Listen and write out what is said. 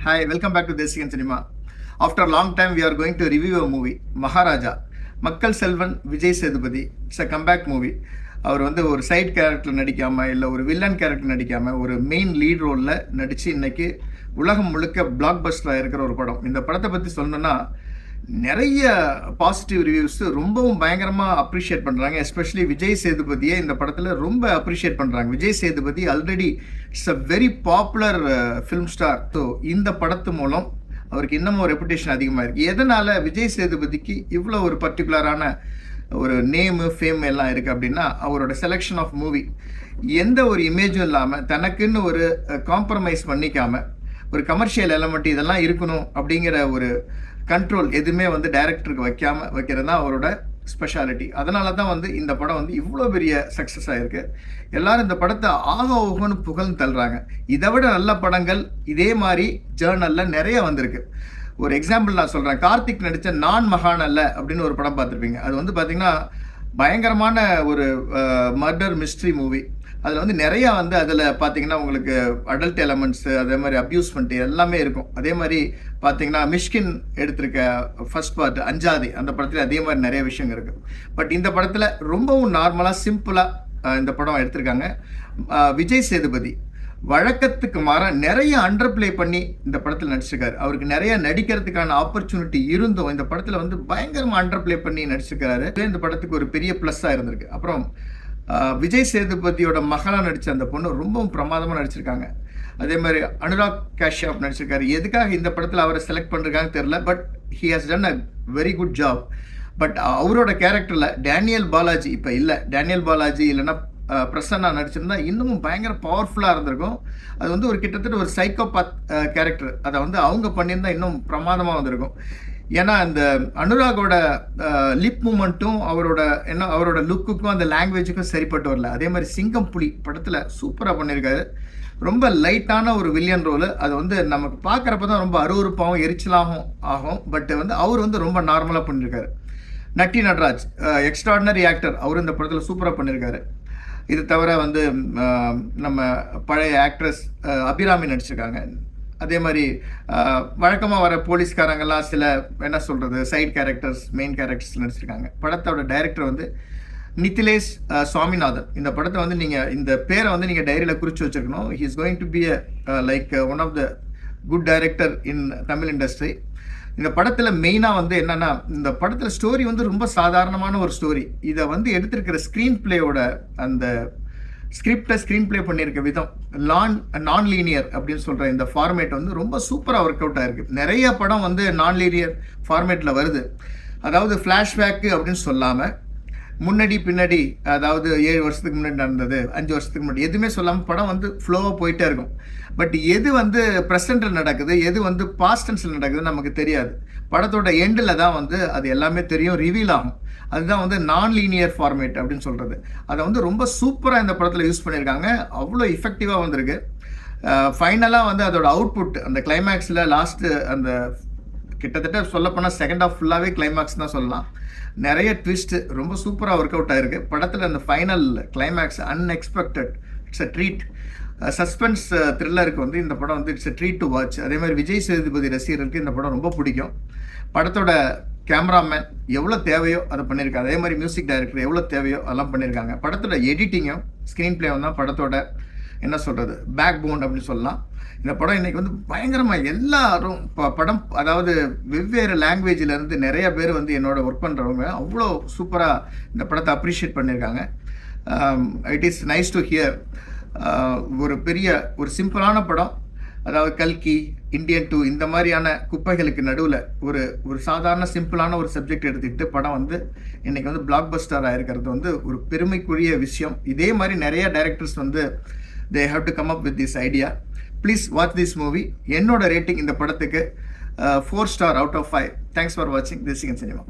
Hi, welcome back to Desikan Cinema. After a long time, we are going to review a movie, Maharaja. Makkal Selvan Vijay Sethupathi. It's a comeback movie. அவர் வந்து ஒரு side character நடிக்காமல் இல்லை ஒரு villain character நடிக்காமல் ஒரு main lead ரோலில் நடித்து இன்றைக்கி உலகம் முழுக்க பிளாக் பஸ்டராக இருக்கிற ஒரு படம். இந்த படத்தை பற்றி சொல்லணுன்னா நிறைய பாசிட்டிவ் ரிவ்யூஸ் ரொம்பவும் பயங்கரமாக அப்ரிஷியேட் பண்ணுறாங்க. எஸ்பெஷலி விஜய் சேதுபதியை இந்த படத்தில் ரொம்ப அப்ரிஷியேட் பண்ணுறாங்க. Vijay Sethupathi already it's a very popular film star. So இந்த படத்து மூலம் அவருக்கு இன்னமும் ரெப்புடேஷன் அதிகமாக இருக்குது. எதனால் விஜய் சேதுபதிக்கு இவ்வளோ ஒரு பர்டிகுலரான ஒரு நேமு ஃபேம் எல்லாம் இருக்குது அப்படின்னா, அவரோட செலெக்ஷன் ஆஃப் மூவி எந்த ஒரு இமேஜும் இல்லாமல் தனக்குன்னு ஒரு காம்ப்ரமைஸ் பண்ணிக்காமல் ஒரு கமர்ஷியல் எலமெண்ட் இதெல்லாம் இருக்கணும் அப்படிங்கிற ஒரு கண்ட்ரோல் எதுவுமே வந்து டைரக்டருக்கு வைக்கிறது தான் அவரோட ஸ்பெஷாலிட்டி. அதனால தான் வந்து இந்த படம் வந்து இவ்வளோ பெரிய சக்ஸஸ் ஆகிருக்கு. எல்லாரும் இந்த படத்தை ஆக ஓகோன்னு புகழ்ந்து தள்ளுறாங்க. இதை விட நல்ல படங்கள் இதே மாதிரி ஜேர்னலில் நிறைய வந்திருக்கு. ஒரு எக்ஸாம்பிள் நான் சொல்கிறேன். கார்த்திக் நடித்த நான் மகான் அல்ல அப்படின்னு ஒரு படம் பார்த்துருப்பீங்க. அது வந்து பார்த்திங்கன்னா பயங்கரமான ஒரு மர்டர் மிஸ்ட்ரி மூவி. அதில் வந்து நிறையா வந்து அதில் பார்த்தீங்கன்னா உங்களுக்கு அடல்ட் எலமெண்ட்ஸு, அதே மாதிரி அப்யூஸ்மெண்ட் எல்லாமே இருக்கும். அதே மாதிரி பார்த்தீங்கன்னா மிஷ்கின் எடுத்திருக்க ஃபர்ஸ்ட் பார்ட் அஞ்சாதி அந்த படத்தில் அதே மாதிரி நிறைய விஷயங்கள் இருக்குது. பட் இந்த படத்தில் ரொம்பவும் நார்மலாக சிம்பிளாக இந்த படம் எடுத்திருக்காங்க. விஜய் சேதுபதி வழக்கத்துக்கு மாறாக நிறைய அண்டர் பிளே பண்ணி இந்த படத்தில் நடிச்சிருக்காரு. அவருக்கு நிறைய நடிக்கிறதுக்கான ஆப்பர்ச்சுனிட்டி இருந்தும் இந்த படத்தில் வந்து பயங்கரமாக அண்டர் பிளே பண்ணி நடிச்சிருக்காரு. இந்த படத்துக்கு ஒரு பெரிய ப்ளஸ்ஸாக இருந்திருக்கு. அப்புறம் விஜய் சேதுபதியோட மகளாக நடித்த அந்த பொண்ணு ரொம்பவும் பிரமாதமாக நடிச்சிருக்காங்க. அதே மாதிரி அனுராக் காஷ்யப் நடிச்சிருக்காரு. எதுக்காக இந்த படத்தில் அவரை செலக்ட் பண்ணுறாங்கன்னு தெரில, but he has done a very good job. But அவரோட கேரக்டரில் டேனியல் பாலாஜி இப்போ இல்லை. டேனியல் பாலாஜி இல்லைன்னா பிரசன்னா நடிச்சிருந்தா இன்னமும் பயங்கர பவர்ஃபுல்லாக இருந்திருக்கும். அது வந்து ஒரு கிட்டத்தட்ட ஒரு சைக்கோபாத் கேரக்டர். அதை வந்து அவங்க பண்ணியிருந்தால் இன்னும் பிரமாதமாக வந்திருக்கும். ஏன்னா அந்த அனுராகோட லிப் மூமெண்ட்டும் அவரோட லுக்குக்கும் அந்த லாங்குவேஜுக்கும் சரிப்பட்டு வரல. அதே மாதிரி சிங்கம் புலி படத்தில் சூப்பராக பண்ணியிருக்காரு. ரொம்ப லைட்டான ஒரு வில்லியன் ரோலு. அது வந்து நமக்கு பார்க்குறப்ப தான் ரொம்ப அருவறுப்பாகவும் எரிச்சலாகவும் ஆகும். பட் வந்து அவர் வந்து ரொம்ப நார்மலாக பண்ணியிருக்காரு. நட்டி நடராஜ் எக்ஸ்ட்ராடினரி ஆக்டர். அவர் இந்த படத்தில் சூப்பராக பண்ணியிருக்காரு. இது தவிர வந்து நம்ம பழைய ஆக்ட்ரஸ் அபிராமி நடிச்சிருக்காங்க. அதே மாதிரி வழக்கமாக வர போலீஸ்காரங்கெல்லாம் சில என்ன சொல்கிறது சைட் கேரக்டர்ஸ், மெயின் கேரக்டர்ஸ் நடிச்சிருக்காங்க. படத்தோட டைரக்டர் வந்து நித்திலேஷ் சுவாமிநாதன். இந்த படத்தை வந்து நீங்கள் இந்த பேரை வந்து நீங்கள் டைரியில் குறித்து வச்சுருக்கணும். He is going to be like one of the good director in Tamil industry. இந்த படத்தில் மெயினாக வந்து என்னென்னா, இந்த படத்தில் ஸ்டோரி வந்து ரொம்ப சாதாரணமான ஒரு ஸ்டோரி. இதை வந்து எடுத்திருக்கிற ஸ்க்ரீன் பிளேயோட அந்த ஸ்க்ரீன் பிளே பண்ணியிருக்க விதம் நான் லீனியர் அப்படின்னு சொல்கிற இந்த ஃபார்மேட் வந்து ரொம்ப சூப்பராக ஒர்க் அவுட் ஆகிருக்கு. நிறைய படம் வந்து நான் லீனியர் ஃபார்மேட்டில் வருது. அதாவது ஃப்ளாஷ்பேக்கு அப்படின்னு சொல்லாமல் முன்னாடி பின்னாடி, அதாவது 7 வருஷத்துக்கு முன்னாடி நடந்தது, 5 வருஷத்துக்கு முன்னாடி எதுவுமே சொல்லாமல் படம் வந்து ஃப்ளோவாக போயிட்டே இருக்கும். பட் எது வந்து ப்ரெசென்ட்டில் நடக்குது, எது வந்து பாஸ்ட் டென்ஸில் நடக்குது நமக்கு தெரியாது. படத்தோட எண்டில் தான் வந்து அது எல்லாமே தெரியும், ரிவீல் ஆகும். அதுதான் வந்து நான் லீனியர் ஃபார்மேட் அப்படின்னு சொல்கிறது. அதை வந்து ரொம்ப சூப்பராக இந்த படத்தில் யூஸ் பண்ணியிருக்காங்க. அவ்வளோ எஃபெக்டிவாக வந்திருக்கு. ஃபைனலாக வந்து அதோட அவுட்புட் அந்த கிளைமேக்ஸில் லாஸ்ட்டு அந்த கிட்டத்தட்ட சொல்லப்போனால் செகண்ட் ஆஃப் ஃபுல்லாகவே கிளைமேக்ஸ் தான் சொல்லலாம். நிறைய ட்விஸ்ட்டு ரொம்ப சூப்பராக ஒர்க் அவுட் ஆகிருக்கு. படத்தில் அந்த final climax unexpected. It's a treat. Suspense த்ரில்லருக்கு வந்து இந்த படம் வந்து it's a treat to watch. அதே மாதிரி விஜய் சேதுபதி ரசிகர்களுக்கு இந்த படம் ரொம்ப பிடிக்கும். படத்தோட கேமராமேன் எவ்வளோ தேவையோ அதை பண்ணியிருக்காங்க. அதே மாதிரி மியூசிக் டைரக்டர் எவ்வளோ தேவையோ அதெல்லாம் பண்ணியிருக்காங்க. படத்தோட எடிட்டிங்கும் ஸ்க்ரீன் பிளேவும் தான் படத்தோட என்ன சொல்கிறது பேக் போன் அப்படின்னு சொல்லலாம். இந்த படம் இன்றைக்கி வந்து பயங்கரமாக எல்லாரும் படம் அதாவது வெவ்வேறு லாங்குவேஜிலேருந்து நிறைய பேர் வந்து என்னோட ஒர்க் பண்ணுறவங்க அவ்வளோ சூப்பராக இந்த படத்தை அப்ரிஷியேட் பண்ணியிருக்காங்க. It is nice to hear. ஒரு சிம்பிளான படம், அதாவது கல்கி, இந்தியன் 2 இந்த மாதிரியான குப்பைகளுக்கு நடுவில் ஒரு சாதாரண சிம்பிளான ஒரு சப்ஜெக்ட் எடுத்துக்கிட்டு படம் வந்து இன்றைக்கி வந்து பிளாக் பஸ்டராக இருக்கிறது வந்து ஒரு பெருமைக்குரிய விஷயம். இதே மாதிரி நிறைய டைரக்டர்ஸ் வந்து they have to come up with this idea. Please watch this movie. என்னோட ரேட்டிங் இந்த படத்துக்கு 4 star out of 5. Thanks for watching Desikan Cinema.